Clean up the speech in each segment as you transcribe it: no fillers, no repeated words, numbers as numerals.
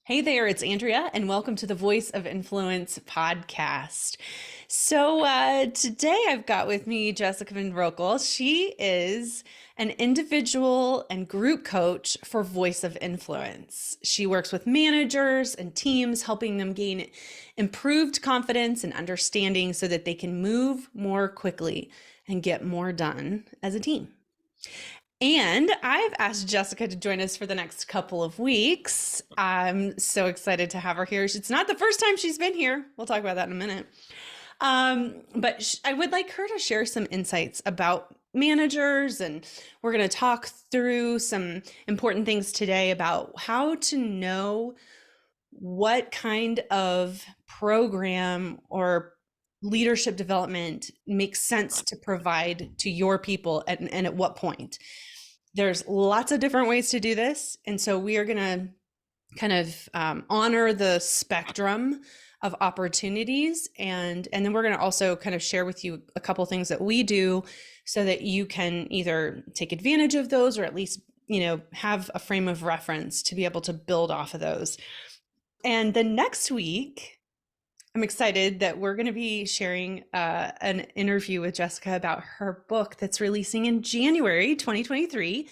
Hey there, it's Andrea, and welcome to the Voice of Influence podcast. Today I've got with me Jessica Van Rokel. She is an individual and group coach for Voice of Influence. She works with managers and teams, helping them gain improved confidence and understanding so that they can move more quickly and get more done as a team. And I've asked Jessica to join us for the next couple of weeks. I'm so excited to have her here. It's not the first time she's been here. We'll talk about that in a minute. But I would like her to share some insights about managers, and we're going to talk through some important things today about how to know what kind of program or leadership development makes sense to provide to your people and at what point. There's lots of different ways to do this. And so we are going to kind of honor the spectrum of opportunities. And then we're going to also kind of share with you a couple things that we do so that you can either take advantage of those or at least, have a frame of reference to be able to build off of those. And then next week, I'm excited that we're going to be sharing an interview with Jessica about her book that's releasing in January 2023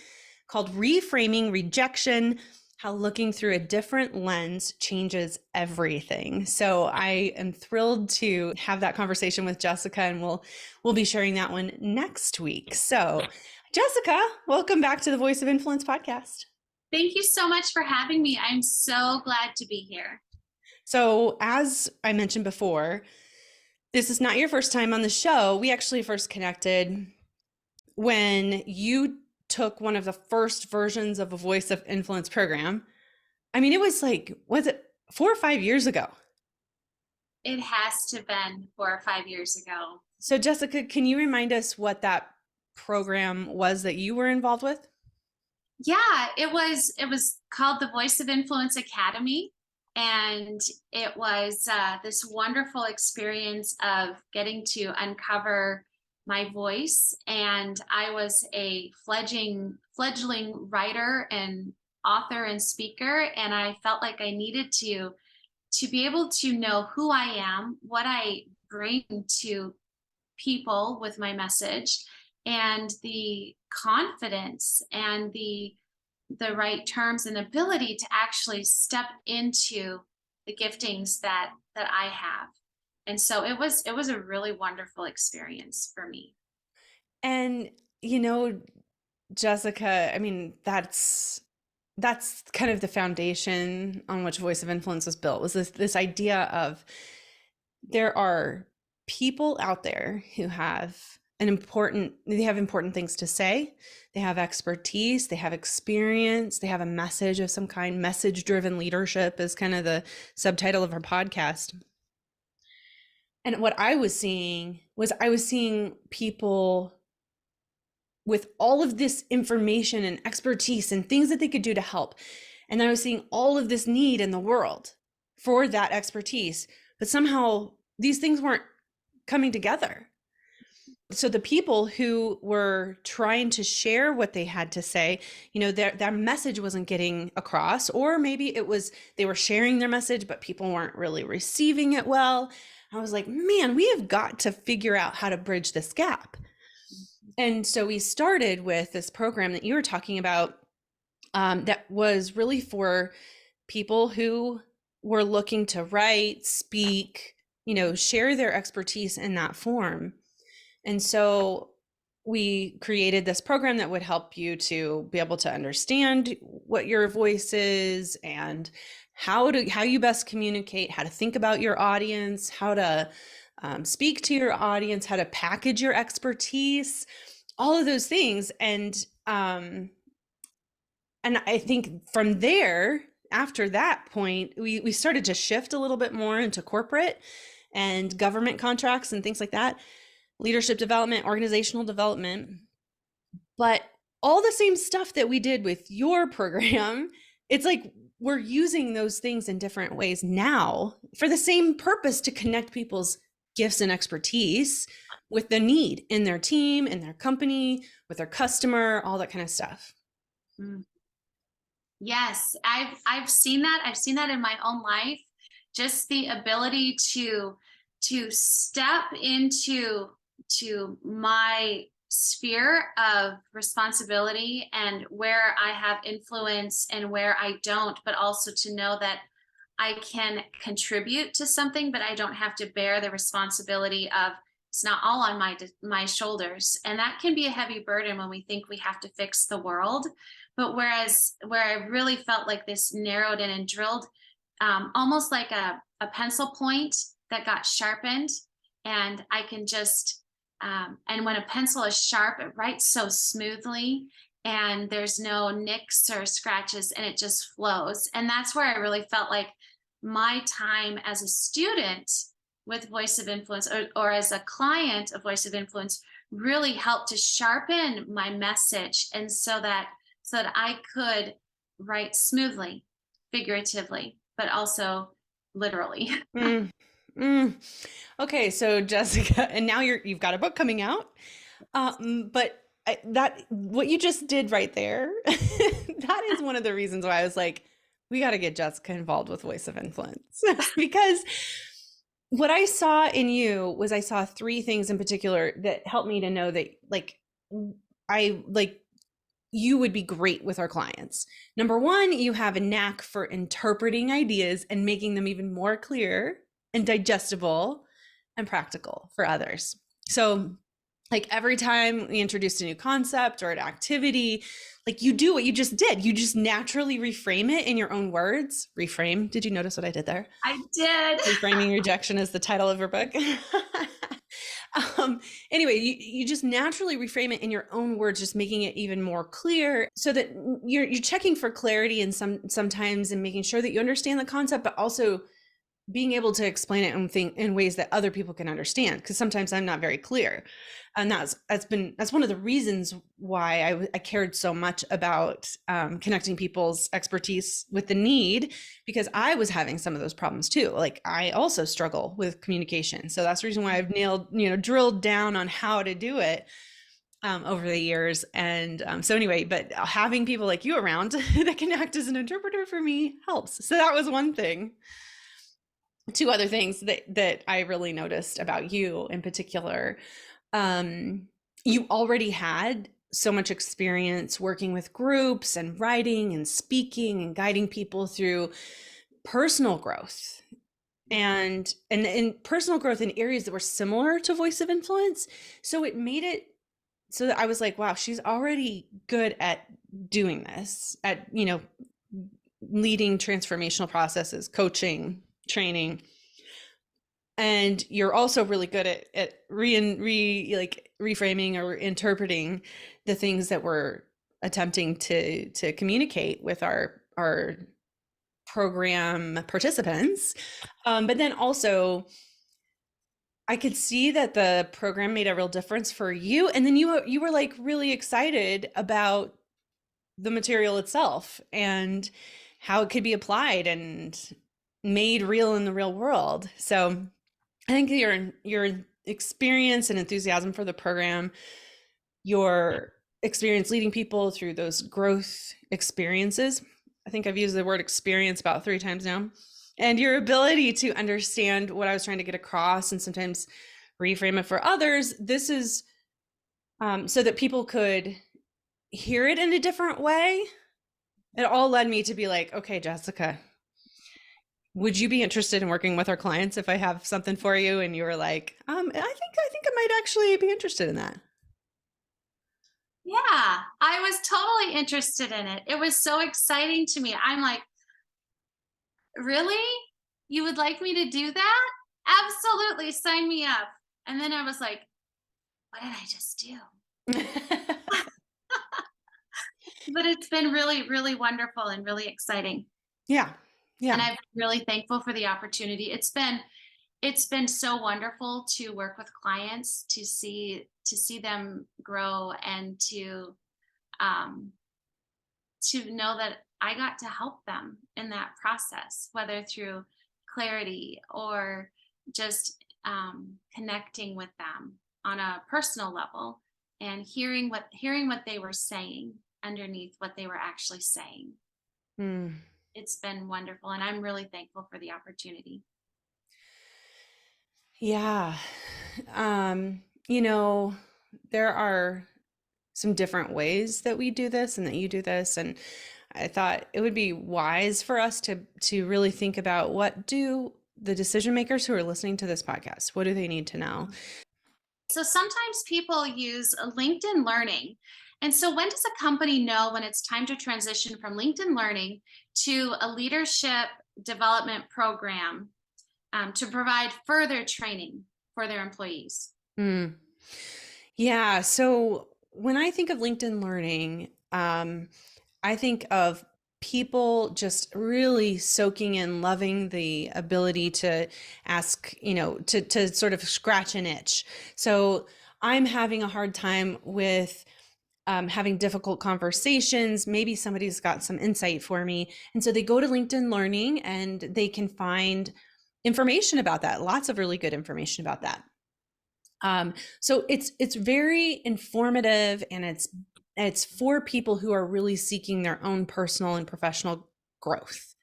called Reframing Rejection: How Looking Through a Different Lens Changes Everything. So I am thrilled to have that conversation with Jessica, and we'll be sharing that one next week. So Jessica, welcome back to the Voice of Influence podcast. Thank you so much for having me. I'm so glad to be here. So as I mentioned before, this is not your first time on the show. We actually first connected when you took one of the first versions of a Voice of Influence program. I mean, it was was it 4 or 5 years ago? It has to have been 4 or 5 years ago. So Jessica, can you remind us what that program was that you were involved with? Yeah, it was called the Voice of Influence Academy. And it was this wonderful experience of getting to uncover my voice. And I was a fledgling writer and author and speaker. And I felt like I needed to be able to know who I am, what I bring to people with my message, and the confidence and the right terms and ability to actually step into the giftings that I have. And so it was a really wonderful experience for me. And Jessica, I mean, that's kind of the foundation on which Voice of Influence was built, was this idea of there are people out there who have important things to say. They have expertise, they have experience, they have a message of some kind. Message driven leadership is kind of the subtitle of our podcast. And what I was seeing people with all of this information and expertise and things that they could do to help. And I was seeing all of this need in the world for that expertise, but somehow these things weren't coming together. So the people who were trying to share what they had to say, their message wasn't getting across, or maybe it was they were sharing their message, but people weren't really receiving it well. I was like, man, we have got to figure out how to bridge this gap. And so we started with this program that you were talking about, that was really for people who were looking to write, speak, share their expertise in that form. And so we created this program that would help you to be able to understand what your voice is and how you best communicate, how to think about your audience, how to speak to your audience, how to package your expertise, all of those things. And I think from there, after that point, we started to shift a little bit more into corporate and government contracts and things like that, leadership development, organizational development. But all the same stuff that we did with your program, it's like we're using those things in different ways now for the same purpose, to connect people's gifts and expertise with the need in their team, in their company, with their customer, all that kind of stuff. Yes, I've seen that. I've seen that in my own life. Just the ability to step into to my sphere of responsibility and where I have influence and where I don't, but also to know that I can contribute to something, but I don't have to bear the responsibility of it's not all on my shoulders. And that can be a heavy burden when we think we have to fix the world. But whereas where I really felt like this narrowed in and drilled, almost like a pencil point that got sharpened, and I can just and when a pencil is sharp, it writes so smoothly and there's no nicks or scratches and it just flows. And that's where I really felt like my time as a student with Voice of Influence or as a client of Voice of Influence really helped to sharpen my message and so that I could write smoothly, figuratively, but also literally. Mm, mm. Okay, so Jessica, and now you've got a book coming out. But that what you just did right there, that is one of the reasons why I was like, we got to get Jessica involved with Voice of Influence because what I saw in you was I saw three things in particular that helped me to know that like I like you would be great with our clients. Number one, you have a knack for interpreting ideas and making them even more clear and digestible and practical for others. So, like every time we introduced a new concept or an activity, like you do what you just did. You just naturally reframe it in your own words. Reframe. Did you notice what I did there? I did. Reframing Rejection is the title of her book. Anyway, you just naturally reframe it in your own words, just making it even more clear so that you're checking for clarity and sometimes and making sure that you understand the concept, but also being able to explain it in ways that other people can understand. Because sometimes I'm not very clear, and that's one of the reasons why I cared so much about connecting people's expertise with the need, because I was having some of those problems too. Like I also struggle with communication, so that's the reason why I've drilled down on how to do it over the years. And so anyway, but having people like you around that can act as an interpreter for me helps. So that was one thing. Two other things that I really noticed about you in particular. You already had so much experience working with groups and writing and speaking and guiding people through personal growth and personal growth in areas that were similar to Voice of Influence. So it made it so that I was like, wow, she's already good at doing this, at, leading transformational processes, coaching, training. And you're also really good at reframing or interpreting the things that we're attempting to communicate with our program participants. But then also I could see that the program made a real difference for you. And then you were like really excited about the material itself and how it could be applied and made real in the real world. So I think your experience and enthusiasm for the program, your experience leading people through those growth experiences, I think I've used the word experience about 3 times now, and your ability to understand what I was trying to get across and sometimes reframe it for others. This is so that people could hear it in a different way. It all led me to be like, okay, Jessica, would you be interested in working with our clients if I have something for you? And you were like, I think I might actually be interested in that. Yeah, I was totally interested in it. It was so exciting to me. I'm like, really? You would like me to do that? Absolutely, sign me up. And then I was like, what did I just do? But it's been really, really wonderful and really exciting. Yeah. And Yeah. I'm really thankful for the opportunity. It's been so wonderful to work with clients, to see them grow and um to know that I got to help them in that process, whether through clarity or just connecting with them on a personal level and hearing what they were saying underneath what they were actually saying. Mm. It's been wonderful, and I'm really thankful for the opportunity. Yeah. You know, there are some different ways that we do this and that you do this. And I thought it would be wise for us to really think about, what do the decision makers who are listening to this podcast, what do they need to know? So sometimes people use a LinkedIn Learning. And so when does a company know when it's time to transition from LinkedIn Learning to a leadership development program to provide further training for their employees? Mm. Yeah. So when I think of LinkedIn Learning, I think of people just really soaking in, loving the ability to ask, to sort of scratch an itch. So I'm having a hard time with having difficult conversations. Maybe somebody's got some insight for me. And so they go to LinkedIn Learning and they can find information about that, lots of really good information about that. So it's very informative, and it's for people who are really seeking their own personal and professional growth,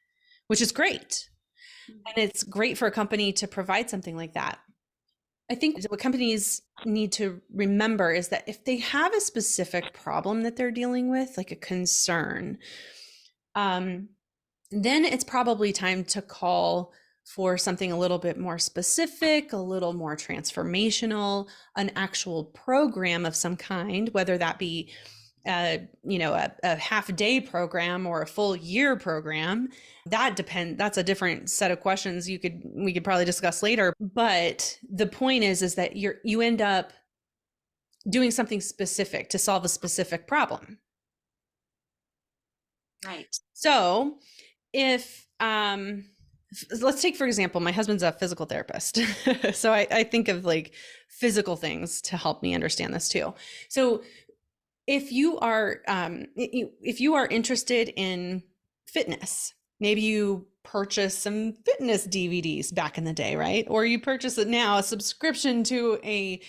which is great. And it's great for a company to provide something like that. I think what companies need to remember is that if they have a specific problem that they're dealing with, like a concern, um, then it's probably time to call for something a little bit more specific, a little more transformational, an actual program of some kind, whether that be a half day program or a full year program. That's a different set of questions we could probably discuss later. But the point is that you end up doing something specific to solve a specific problem. Right. So if let's take, for example, my husband's a physical therapist. So I think of like physical things to help me understand this too. So if you are interested in fitness, maybe you purchase some fitness DVDs back in the day, right? Or you purchase it now, a subscription to a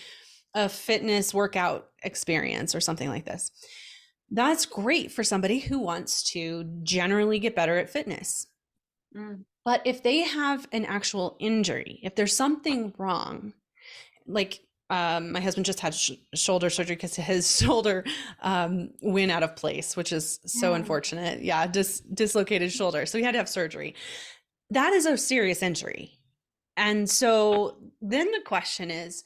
fitness workout experience or something like this. That's great for somebody who wants to generally get better at fitness. Mm. But if they have an actual injury, if there's something wrong, like my husband just had shoulder surgery because his shoulder went out of place, which is so Mm. unfortunate. Yeah, dislocated shoulder. So he had to have surgery. That is a serious injury. And so then the question is,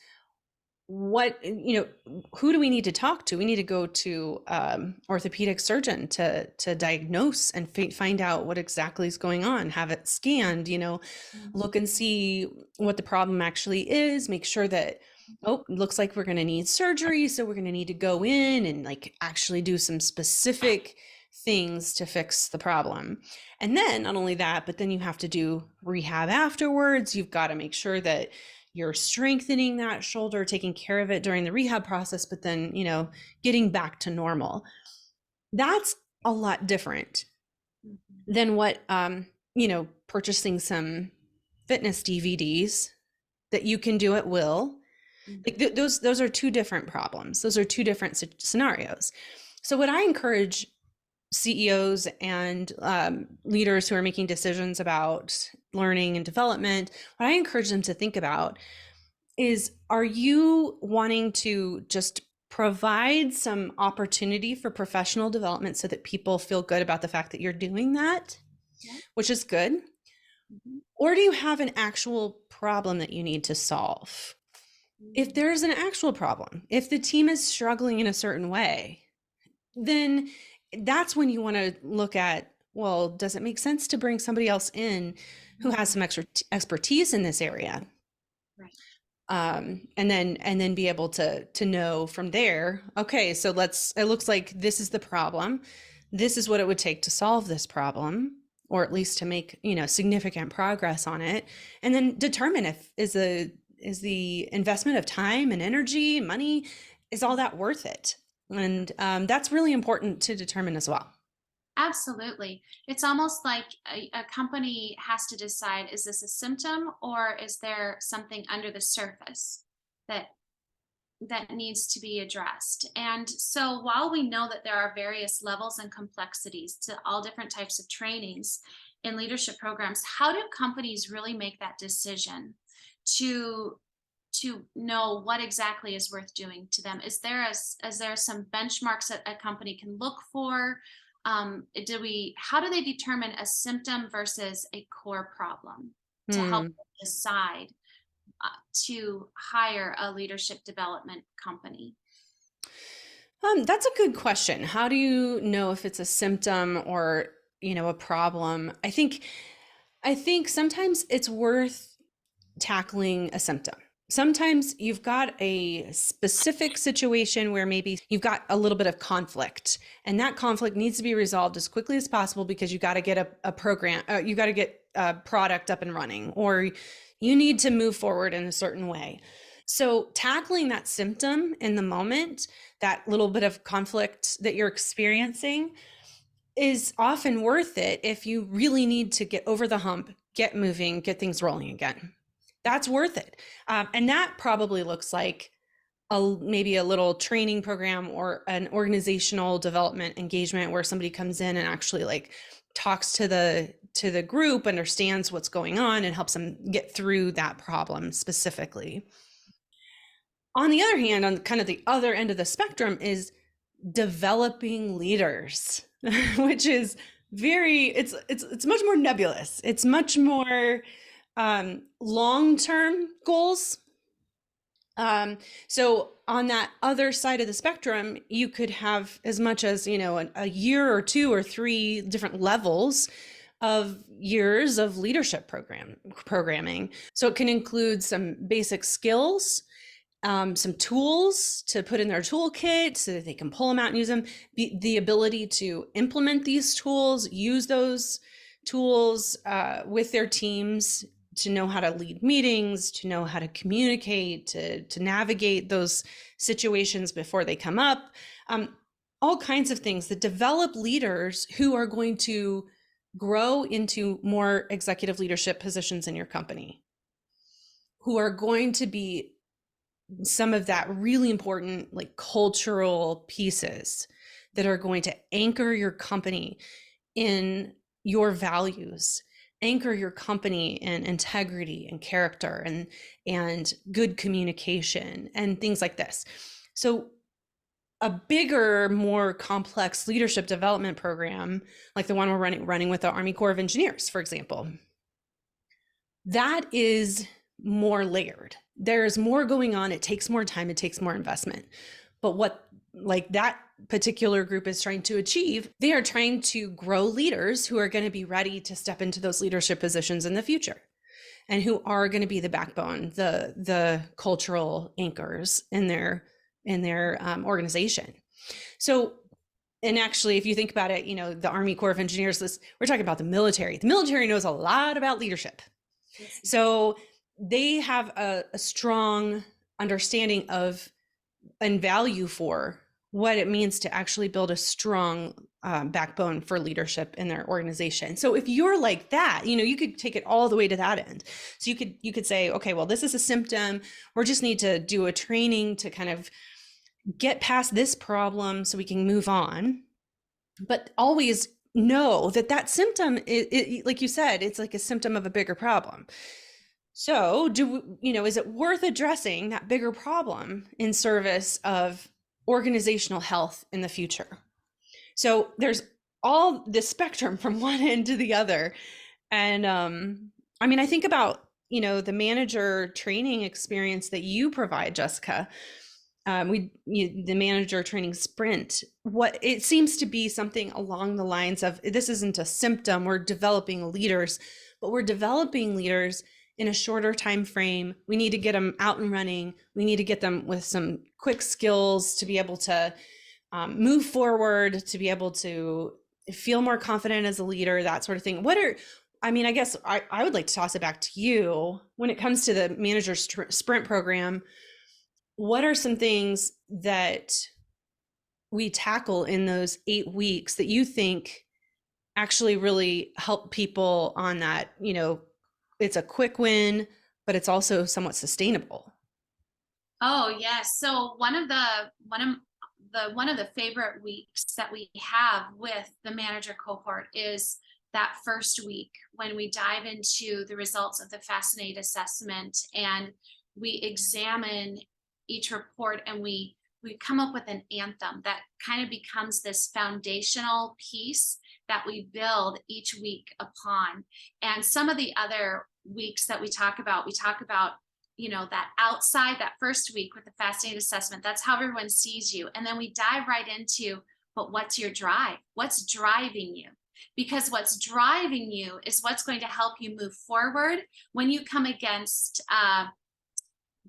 who do we need to talk to? We need to go to orthopedic surgeon to diagnose and find out what exactly is going on, have it scanned, look and see what the problem actually is, make sure that, oh, it looks like we're going to need surgery, so we're going to need to go in and like actually do some specific things to fix the problem. And then not only that, but then you have to do rehab afterwards. You've got to make sure that you're strengthening that shoulder, taking care of it during the rehab process, but then, getting back to normal. That's a lot different than what, purchasing some fitness DVDs that you can do at will. Like those are two different problems. Those are two different scenarios. So what I encourage CEOs and leaders who are making decisions about learning and development, what I encourage them to think about is, are you wanting to just provide some opportunity for professional development so that people feel good about the fact that you're doing that, Yeah. which is good? Mhm. Or do you have an actual problem that you need to solve? If there's an actual problem, if the team is struggling in a certain way, then that's when you want to look at, well, does it make sense to bring somebody else in who has some extra expertise in this area? Right. And then be able to know from there, okay, so it looks like this is the problem. This is what it would take to solve this problem, or at least to make, significant progress on it. And then determine if is the investment of time and energy, money, is all that worth it? And that's really important to determine as well. Absolutely. It's almost like a company has to decide, is this a symptom or is there something under the surface that that needs to be addressed. And so while we know that there are various levels and complexities to all different types of trainings in leadership programs, how do companies really make that decision to know what exactly is worth doing to them? Is there some benchmarks that a company can look for? How do they determine a symptom versus a core problem to help Hmm. them decide to hire a leadership development company? That's a good question. How do you know if it's a symptom or, a problem? I think sometimes it's worth tackling a symptom. Sometimes you've got a specific situation where maybe you've got a little bit of conflict, and that conflict needs to be resolved as quickly as possible because you got to get a program, you got to get a product up and running, or you need to move forward in a certain way. So tackling that symptom in the moment, that little bit of conflict that you're experiencing, is often worth it if you really need to get over the hump, get moving, get things rolling again. That's worth it. And that probably looks like maybe a little training program or an organizational development engagement where somebody comes in and actually like talks to the group, understands what's going on, and helps them get through that problem specifically. On the other hand, on kind of the other end of the spectrum is developing leaders, which is it's much more nebulous. It's much more long-term goals. So on that other side of the spectrum, you could have as much as, a year or two or three different levels of years of leadership programming. So it can include some basic skills, some tools to put in their toolkit so that they can pull them out and use them, the ability to implement these tools, use those tools with their teams, to know how to lead meetings, to know how to communicate, to navigate those situations before they come up, all kinds of things that develop leaders who are going to grow into more executive leadership positions in your company, who are going to be some of that really important like cultural pieces that are going to anchor your company in your values, anchor your company in integrity and character and good communication and things like this. So a bigger, more complex leadership development program, like the one we're running with the Army Corps of Engineers, for example, that is more layered. There's more going on. It takes more time. It takes more investment. But what like that particular group is trying to achieve, they are trying to grow leaders who are going to be ready to step into those leadership positions in the future, and who are going to be the backbone, the cultural anchors in their organization. So, and actually, if you think about it, the Army Corps of Engineers, we're talking about the military. The military knows a lot about leadership. So they have a strong understanding of and value for what it means to actually build a strong backbone for leadership in their organization. So if you're like that, you could take it all the way to that end. So you could say, okay, well, this is a symptom. We just need to do a training to kind of get past this problem so we can move on. But always know that symptom, like you said, it's like a symptom of a bigger problem. So is it worth addressing that bigger problem in service of organizational health in the future? So there's all this spectrum from one end to the other. And I think about, the manager training experience that you provide, Jessica. The manager training sprint, what it seems to be something along the lines of, this isn't a symptom, we're developing leaders, but we're developing leaders in a shorter time frame. We need to get them out and running. We need to get them with some quick skills to be able to move forward, to be able to feel more confident as a leader, that sort of thing. I guess I would like to toss it back to you when it comes to the manager sprint program. What are some things that we tackle in those 8 weeks that you think actually really help people on that, it's a quick win, but it's also somewhat sustainable? Oh, yes. So one of the favorite weeks that we have with the manager cohort is that first week when we dive into the results of the Fascinate assessment and we examine each report and we come up with an anthem that kind of becomes this foundational piece that we build each week upon. And some of the other weeks that we talk about that outside that first week with the fascinating assessment, that's how everyone sees you. And then we dive right into, but what's your drive? What's driving you? Because what's driving you is what's going to help you move forward when you come against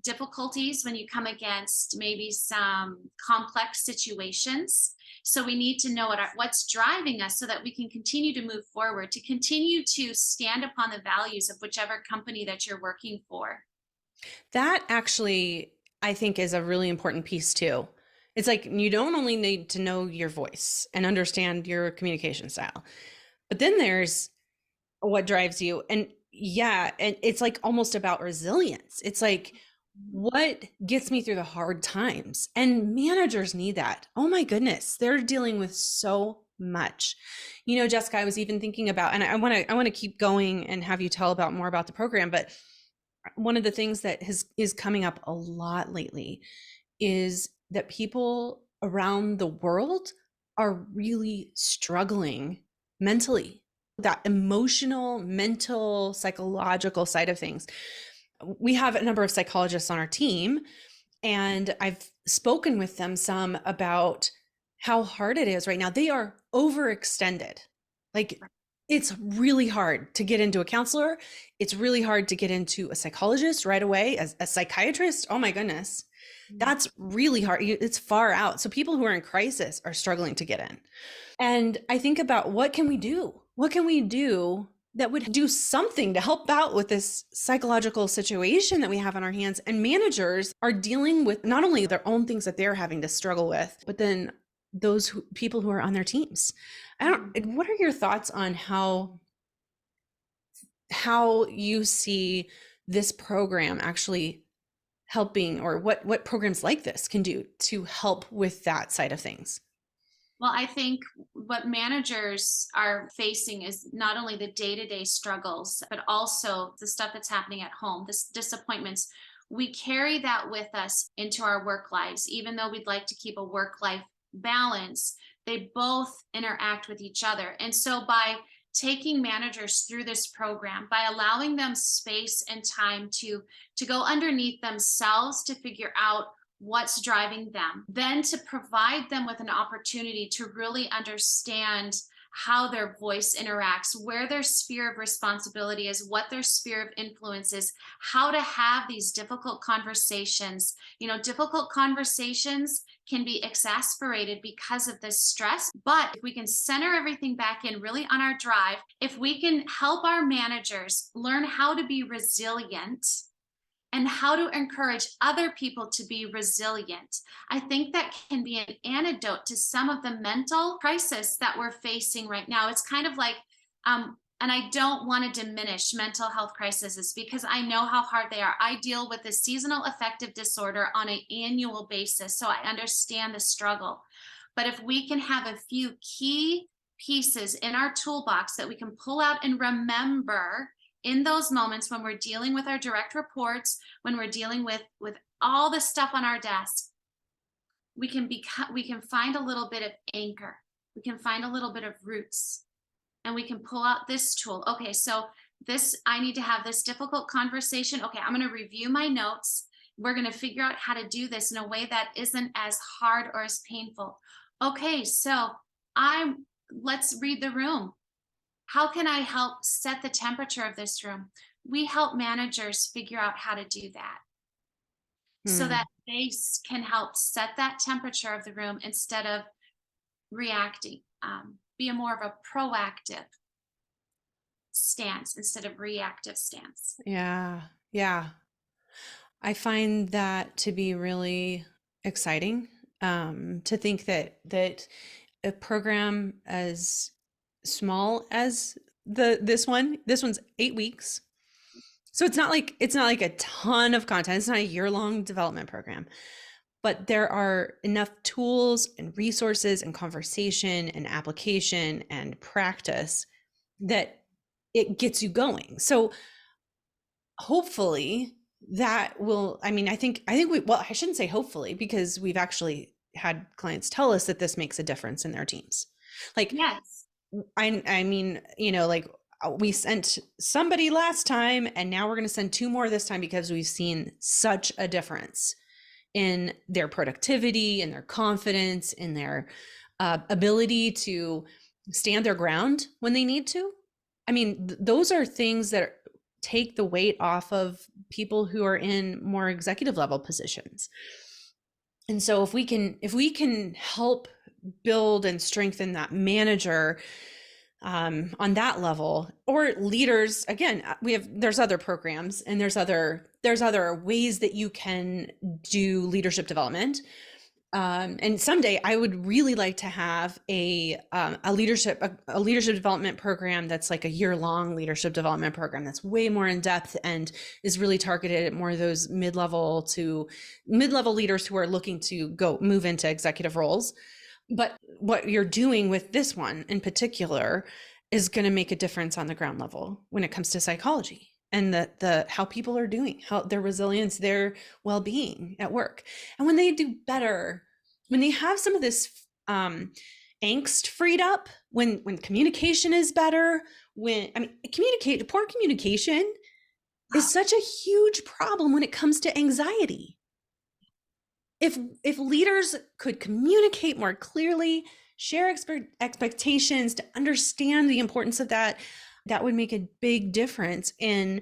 difficulties, when you come against maybe some complex situations. So we need to know what's driving us so that we can continue to move forward, to continue to stand upon the values of whichever company that you're working for. That actually, I think, is a really important piece too. It's like you don't only need to know your voice and understand your communication style, but then there's what drives you. And yeah, and it's like almost about resilience. It's like, what gets me through the hard times? And managers need that. Oh my goodness, they're dealing with so much. Jessica, I was even thinking about, and I want to keep going and have you tell about more about the program, but one of the things that is coming up a lot lately is that people around the world are really struggling mentally, that emotional, mental, psychological side of things. We have a number of psychologists on our team, and I've spoken with them some about how hard it is right now. They are overextended. Like, it's really hard to get into a counselor. It's really hard to get into a psychologist right away, as a psychiatrist. Oh my goodness. That's really hard. It's far out. So people who are in crisis are struggling to get in. And I think about, what can we do? What can we do that would do something to help out with this psychological situation that we have on our hands? And managers are dealing with not only their own things that they're having to struggle with, but then people who are on their teams. What are your thoughts on how you see this program actually helping, or what programs like this can do to help with that side of things? Well, I think what managers are facing is not only the day-to-day struggles, but also the stuff that's happening at home, the disappointments. We carry that with us into our work lives, even though we'd like to keep a work-life balance. They both interact with each other. And so by taking managers through this program, by allowing them space and time to go underneath themselves to figure out what's driving them, then to provide them with an opportunity to really understand how their voice interacts, where their sphere of responsibility is, what their sphere of influence is, how to have these difficult conversations. Difficult conversations can be exasperated because of this stress, but if we can center everything back in really on our drive, if we can help our managers learn how to be resilient and how to encourage other people to be resilient, I think that can be an antidote to some of the mental crisis that we're facing right now. It's kind of like, and I don't want to diminish mental health crises because I know how hard they are. I deal with the seasonal affective disorder on an annual basis, so I understand the struggle. But if we can have a few key pieces in our toolbox that we can pull out and remember in those moments when we're dealing with our direct reports, when we're dealing with all the stuff on our desk, we can find a little bit of anchor. We can find a little bit of roots, and we can pull out this tool. Okay, so I need to have this difficult conversation. Okay, I'm going to review my notes. We're going to figure out how to do this in a way that isn't as hard or as painful. Okay, so let's read the room. How can I help set the temperature of this room? We help managers figure out how to do that so that they can help set that temperature of the room instead of reacting. Be more of a proactive stance instead of reactive stance. Yeah. Yeah. I find that to be really exciting, to think that a program as small as this one's 8 weeks. So it's not like a ton of content. It's not a year-long development program, but there are enough tools and resources and conversation and application and practice that it gets you going. So hopefully that will, I mean, I think we, well, I shouldn't say hopefully, because we've actually had clients tell us that this makes a difference in their teams. Like, Yes. I mean, you know, like we sent somebody last time and now we're going to send two more this time because we've seen such a difference in their productivity, in their confidence, in their ability to stand their ground when they need to. I mean, those are things that take the weight off of people who are in more executive level positions. And so if we can help build and strengthen that manager on that level, or leaders, again, there's other programs and there's other ways that you can do leadership development. And someday I would really like to have a leadership development program that's like a year-long leadership development program that's way more in depth and is really targeted at more of those mid-level leaders who are looking to move into executive roles. But what you're doing with this one in particular is going to make a difference on the ground level when it comes to psychology and the how people are doing, how their resilience, their well-being at work. And when they do better, when they have some of this angst freed up, when communication is better, poor communication is such a huge problem when it comes to anxiety. If leaders could communicate more clearly, share expectations, to understand the importance of that, that would make a big difference in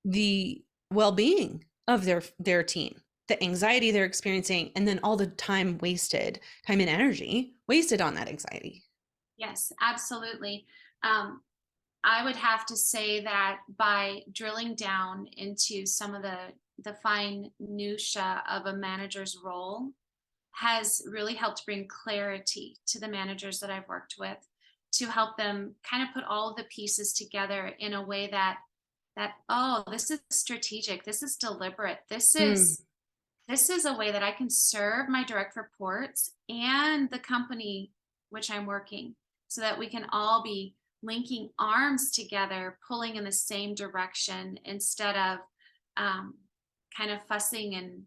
the well-being of their team, the anxiety they're experiencing, and then all the time and energy wasted on that anxiety. Yes, absolutely. I would have to say that by drilling down into some of the fine minutia of a manager's role has really helped bring clarity to the managers that I've worked with, to help them kind of put all of the pieces together in a way that, oh, this is strategic, this is deliberate, Mm. this is a way that I can serve my direct reports and the company which I'm working, so that we can all be linking arms together, pulling in the same direction instead of um, kind of fussing and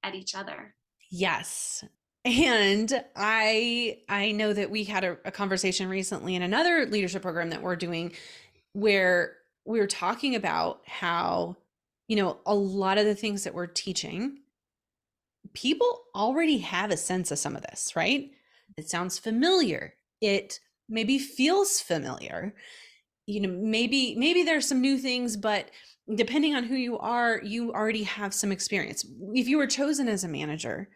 at each other. Yes. And I know that we had a conversation recently in another leadership program that we're doing where we were talking about how, you know, a lot of the things that we're teaching, people already have a sense of some of this, right? It sounds familiar. It maybe feels familiar. You know, maybe there's some new things, but depending on who you are, you already have some experience. If you were chosen as a manager,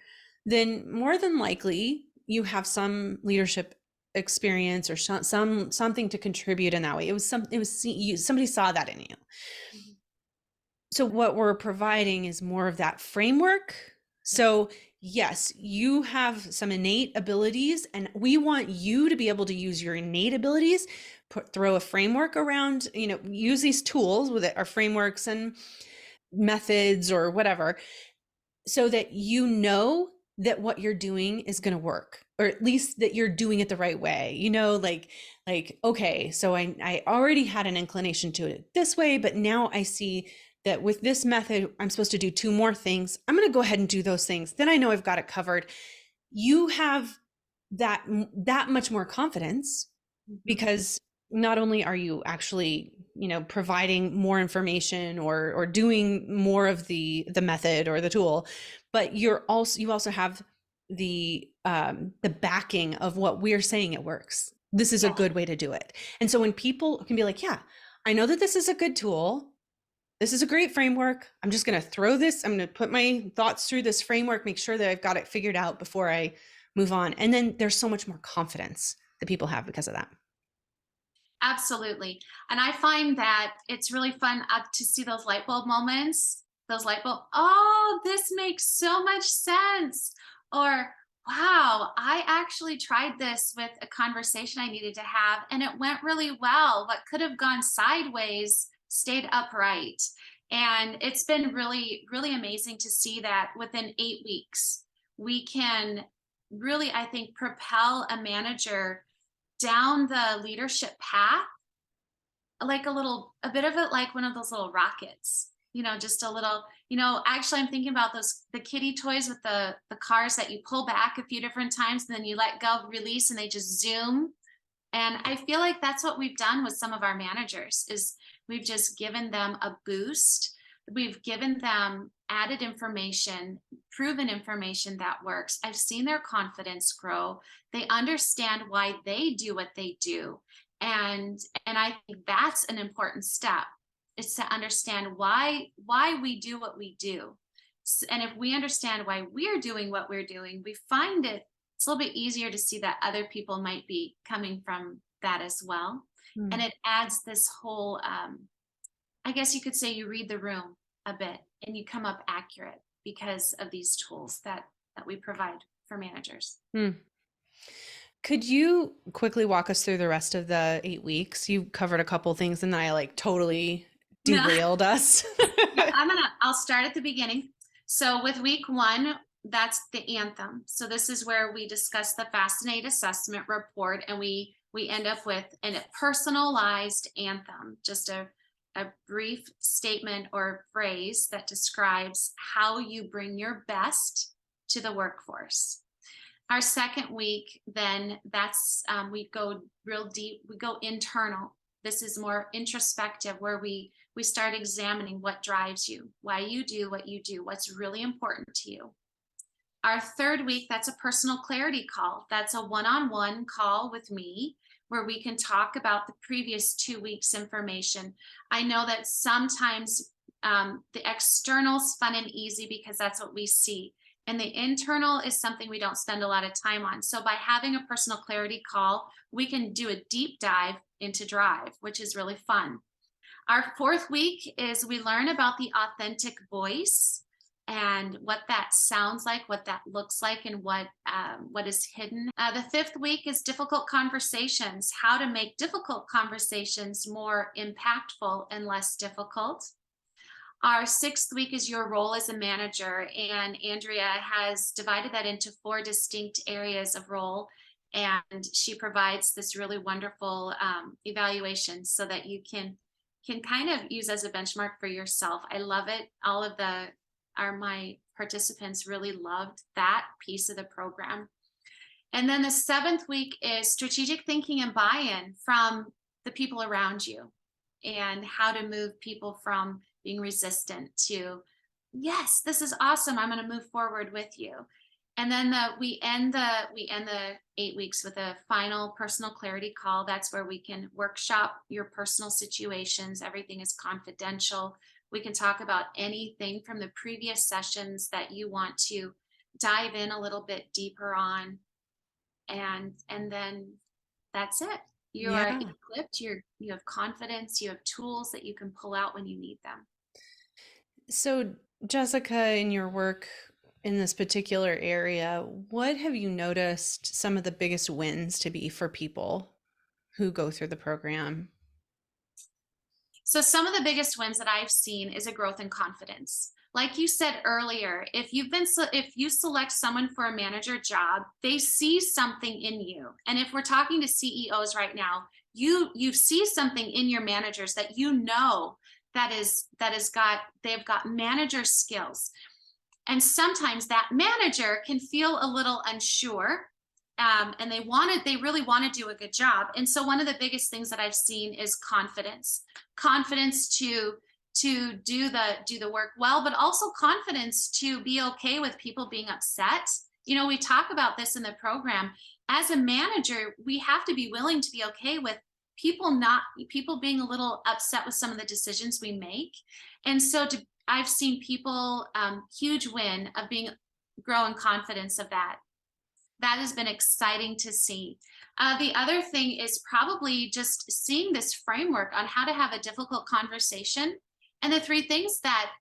then more than likely you have some leadership experience or something to contribute in that way. Somebody saw that in you. Mhm. So what we're providing is more of that framework. So yes, you have some innate abilities, and we want you to be able to use your innate abilities, throw a framework around, you know, use these tools with our frameworks and methods or whatever, so that you know that what you're doing is going to work, or at least that you're doing it the right way. You know, okay, so I already had an inclination to it this way, but now I see that with this method, I'm supposed to do two more things. I'm going to go ahead and do those things. Then I know I've got it covered. You have that much more confidence, Mhm. because not only are you actually, you know, providing more information or doing more of the method or the tool, but you also have the backing of what we're saying it works. This is a Yes, good way to do it. And so when people can be like, yeah, I know that this is a good tool, this is a great framework, I'm just going to I'm going to put my thoughts through this framework, make sure that I've got it figured out before I move on. And then there's so much more confidence that people have because of that. absolutely. And I find that it's really fun to see those light bulb moments, those light bulb, oh, this makes so much sense. Or, wow, I actually tried this with a conversation I needed to have and it went really well. What could have gone sideways stayed upright. And it's been really, really amazing to see that within 8 weeks, we can really, I think, propel a manager down the leadership path like a bit of it like one of those little rockets, just a little, actually I'm thinking about the kiddie toys with the cars that you pull back a few different times and then you let go, release, and they just zoom. And I feel like that's what we've done with some of our managers is we've just given them a boost. We've given them added information, proven information that works. I've seen their confidence grow. They understand why they do what they do. And I think that's an important step is to understand why we do what we do. And if we understand why we're doing what we're doing, we find it's a little bit easier to see that other people might be coming from that as well. And it adds this whole, I guess you could say you read the room a bit and you come up accurate because of these tools that we provide for managers. Could you quickly walk us through the rest of the 8 weeks? You covered a couple things and then I like totally derailed us. Yeah, I'll start at the beginning. So with week 1, that's the anthem. So this is where we discuss the Fascinate assessment report and we end up with a personalized anthem, just a brief statement or phrase that describes how you bring your best to the workforce. Our second week, then that's we go real deep, we go internal. This is more introspective where we start examining what drives you, why you do what you do, what's really important to you. Our third week, that's a personal clarity call. That's a one-on-one call with me where we can talk about the previous 2 weeks information. I know that sometimes the external is fun and easy because that's what we see. And the internal is something we don't spend a lot of time on. So by having a personal clarity call, we can do a deep dive into Drive, which is really fun. Our fourth week is we learn about the authentic voice and what that sounds like, what that looks like, and what is hidden. The fifth week is difficult conversations, how to make difficult conversations more impactful and less difficult. Our sixth week is your role as a manager, and Andrea has divided that into 4 distinct areas of role, and she provides this really wonderful evaluation so that you can kind of use as a benchmark for yourself. I love it. All of my participants really loved that piece of the program. And then the 7th week is strategic thinking and buy-in from the people around you and how to move people from being resistant to, yes, this is awesome, I'm going to move forward with you. And then we end the 8 weeks with a final personal clarity call. That's where we can workshop your personal situations. Everything is confidential. We can talk about anything from the previous sessions that you want to dive in a little bit deeper on. And then that's it. You are equipped, you have confidence, you have tools that you can pull out when you need them. So, Jessica, in your work in this particular area, what have you noticed some of the biggest wins to be for people who go through the program? So some of the biggest wins that I've seen is a growth in confidence. Like you said earlier, if you select someone for a manager job, they see something in you. And if we're talking to CEOs right now, you see something in your managers that they've got manager skills. And sometimes that manager can feel a little unsure, and they really want to do a good job. And so one of the biggest things that I've seen is confidence to do the work well, but also confidence to be okay with people being upset. We talk about this in the program. As a manager, we have to be willing to be okay with people being a little upset with some of the decisions we make. And so I've seen people, huge win of growing confidence of that. That has been exciting to see. The other thing is probably just seeing this framework on how to have a difficult conversation and the 3 things that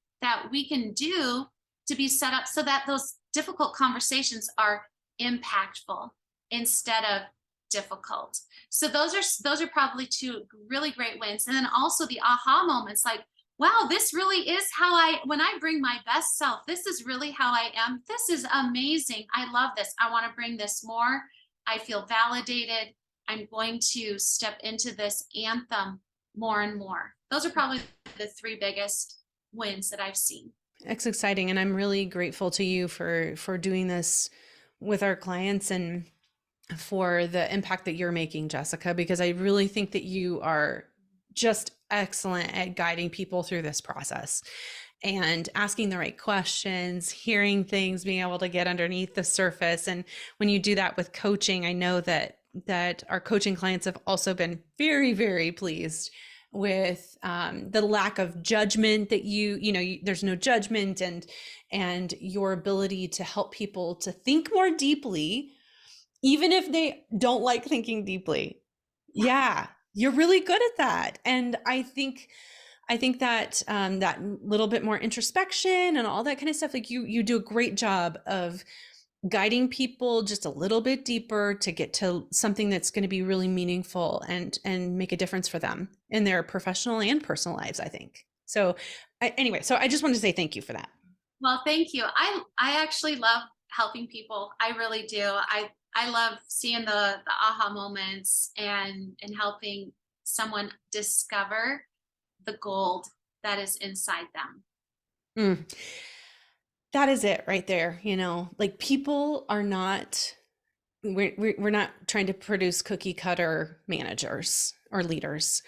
we can do to be set up so that those difficult conversations are impactful instead of difficult. So those are probably two really great wins. And then also the aha moments, like, wow, this really is how when I bring my best self, this is really how I am. This is amazing. I love this. I want to bring this more. I feel validated. I'm going to step into this anthem more and more. Those are probably the three biggest wins that I've seen. It's exciting. And I'm really grateful to you for doing this with our clients and for the impact that you're making, Jessica, because I really think that you are just excellent at guiding people through this process and asking the right questions, hearing things, being able to get underneath the surface. And when you do that with coaching, I know that our coaching clients have also been very, very pleased with the lack of judgment that there's no judgment, and your ability to help people to think more deeply, even if they don't like thinking deeply. Yeah, you're really good at that. And I think that that little bit more introspection and all that kind of stuff, like you do a great job of guiding people just a little bit deeper to get to something that's going to be really meaningful and make a difference for them in their professional and personal lives, I think. So anyway, so I just wanted to say thank you for that. Well, thank you. I actually love helping people. I really do. I love seeing the aha moments and helping someone discover the gold that is inside them. Mm. That is it right there. Like people are not, we're not trying to produce cookie cutter managers or leaders.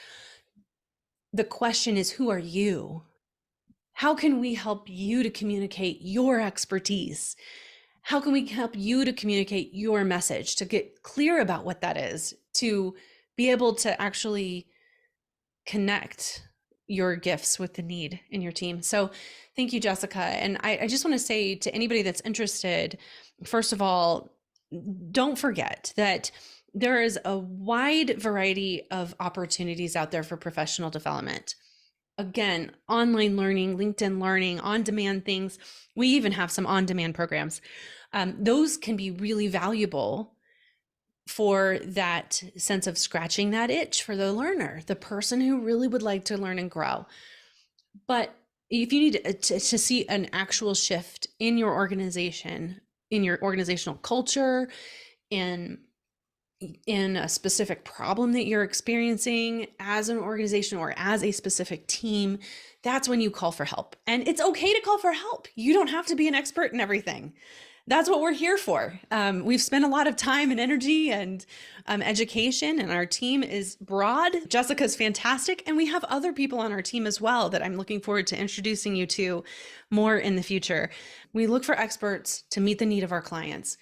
The question is, who are you? How can we help you to communicate your expertise? How can we help you to communicate your message, to get clear about what that is, to be able to actually connect your gifts with the need in your team? So thank you, Jessica. And I just want to say to anybody that's interested, first of all, don't forget that there is a wide variety of opportunities out there for professional development. Again, online learning, LinkedIn learning, on-demand things. We even have some on-demand programs. Those can be really valuable for that sense of scratching that itch for the learner, the person who really would like to learn and grow. But if you need to see an actual shift in your organization, in your organizational culture, in a specific problem that you're experiencing as an organization or as a specific team, that's when you call for help. And it's okay to call for help. You don't have to be an expert in everything. That's what we're here for. We've spent a lot of time and energy and education, and our team is broad. Jessica's fantastic, and we have other people on our team as well that I'm looking forward to introducing you to more in the future. We look for experts to meet the need of our clients.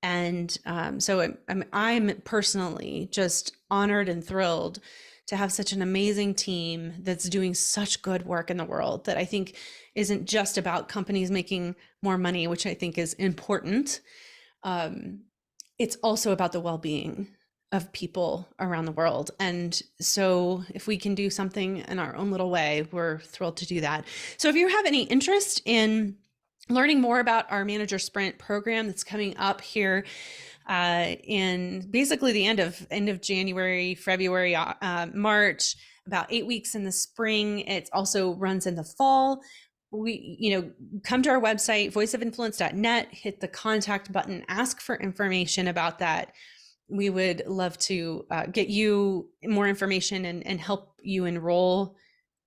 And so I'm personally just honored and thrilled to have such an amazing team that's doing such good work in the world that I think isn't just about companies making more money, which I think is important. It's also about the well-being of people around the world. And so if we can do something in our own little way, we're thrilled to do that. So if you have any interest in learning more about our Manager Sprint program that's coming up here in basically the end of January, February, March, about 8 weeks in the spring. It also runs in the fall. Come to our website, voiceofinfluence.net, hit the contact button, ask for information about that. We would love to get you more information and help you enroll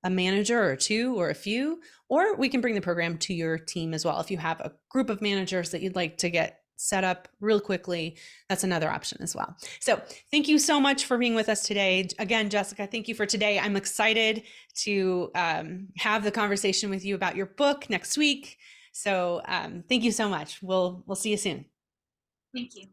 a manager or two or a few, or we can bring the program to your team as well. If you have a group of managers that you'd like to get set up real quickly, that's another option as well. So thank you so much for being with us today. Again, Jessica, thank you for today. I'm excited to have the conversation with you about your book next week. So thank you so much. We'll see you soon. Thank you.